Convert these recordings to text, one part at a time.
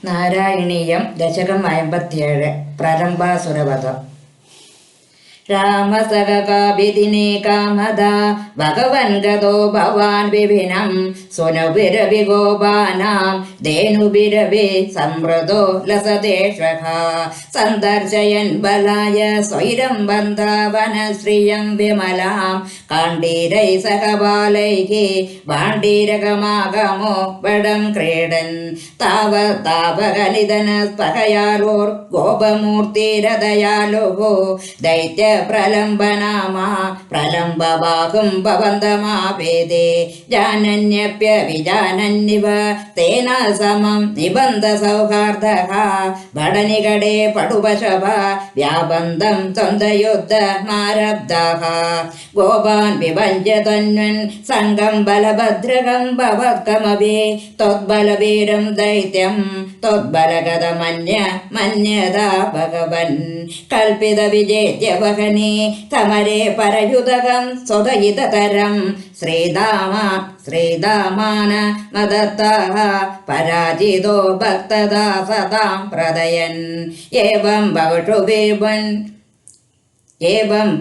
നാരായണീയം ദശകം 57 പ്രലംബാസുരവധം. രാമസഖകാഭിദിനേ കാമദാ ഭഗവൻ ഗതോ ഭവാൻ വിപിനം സുനുഭിരവി ഗോപാനാം ധേനുഭിരവി സംവൃതോ ലസതേഷ്വഃ സന്ദർശയൻ ബലായ സ്വൈരം ബന്ധാവനശ്രിയം വിമലാം കാണ്ഡീരൈ സഹബാലൈഃ ഭാണ്ഡീരകമാഗമോ വടം ക്രീഡൻ താവകനിധനസ്പഹയാലോർ ഗോപമൂർത്തിരദയാലുഃ ദൈത്യ പ്രലംബനാമാ പ്രലംബബാഹും ഭവന്തമാവേദേ ജാനന്യപ്യ വിജാനന്യവ തേന സമം നിബന്ധ സൗഹാർദ്ദഃ ഭടനികടേ പടുപശവ വ്യാബന്ധം ദ്വന്ദ്വയുദ്ധമാരബ്ധഃ ഗോപാൻ വിഭഞ്ച്യ തന്വൻ സംഘം ബലഭദ്രകം ഭവത്കമപി ത്വദ്ബലവീരം ദൈത്യം ത്വദ്ബലഗതമന്യതാ ഭഗവൻ കൽപ്പിത വിജേത്യ വഹനേ തമരേ പരയുതകം സ്വതയിതതരം ശ്രീദാമാന മദത്താഃ പരാജിതോ ഭക്തദാ സതാം പ്രദയൻ ഏവം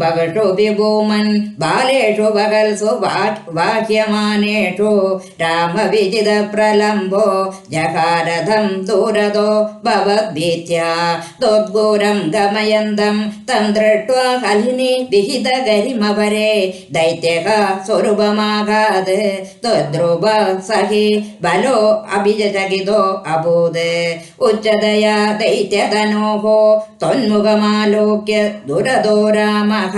ഭവഷു വിഭൂമൻ ബാലേഷു വകൽസു വാഹ്യമാനേഷു രാമവിജിത പ്രലംബോ ജഹാരഥം ദൂരതോ ഭവദ്ഭീത്യാ ത്വദ്ഘോരം ഗമയന്തം തം ദൃഷ്ട്വാ ഹലിനി വിഹിത ഗരിമപരേ ദൈത്യഃ സ്വരൂപമാഘാത് ത്വദ്രുവ സഹി ബലോ അഭിജചകിതോ അഭൂത് ഉച്ചതയാ ദൈത്യതനോഃ ത്വന്മുഖമാലോക്യ ദുരതോ രാമഃ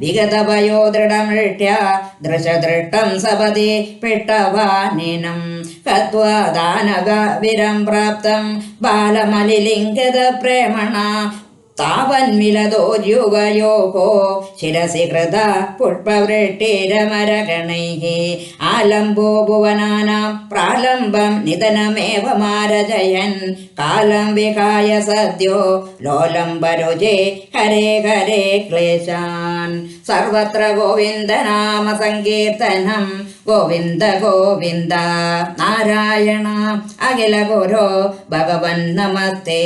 വിഗതഭയോ ദൃഢമൃഷ്ട്യാ ദൃശദൃഷ്ടം സപദി പിട്ടവാനിനം ഹത്വാ ദാനവീരം പ്രാപ്തം ബാലമലിലിംഗത പ്രേമണ താവന്മിലതോര്യുവയോः ശിരസി കൃത പുഷ്പവൃഷ്ടിരമരഗണൈः ആലംബോ ഭുവനാനാം പ്രാലംബം നിധനമേവ മാരജയൻ കാലം വിഹായ സദ്യോ ലോലംബരുചേ ഹരേ ഹരേ ക്ലേശാൻ സർവത്ര ഗോവിന്ദനാമ സങ്കീർത്തനം ഗോവിന്ദ ഗോവിന്ദ നാരായണ അഖില ഗുരോ ഭഗവൻ നമസ്തേ.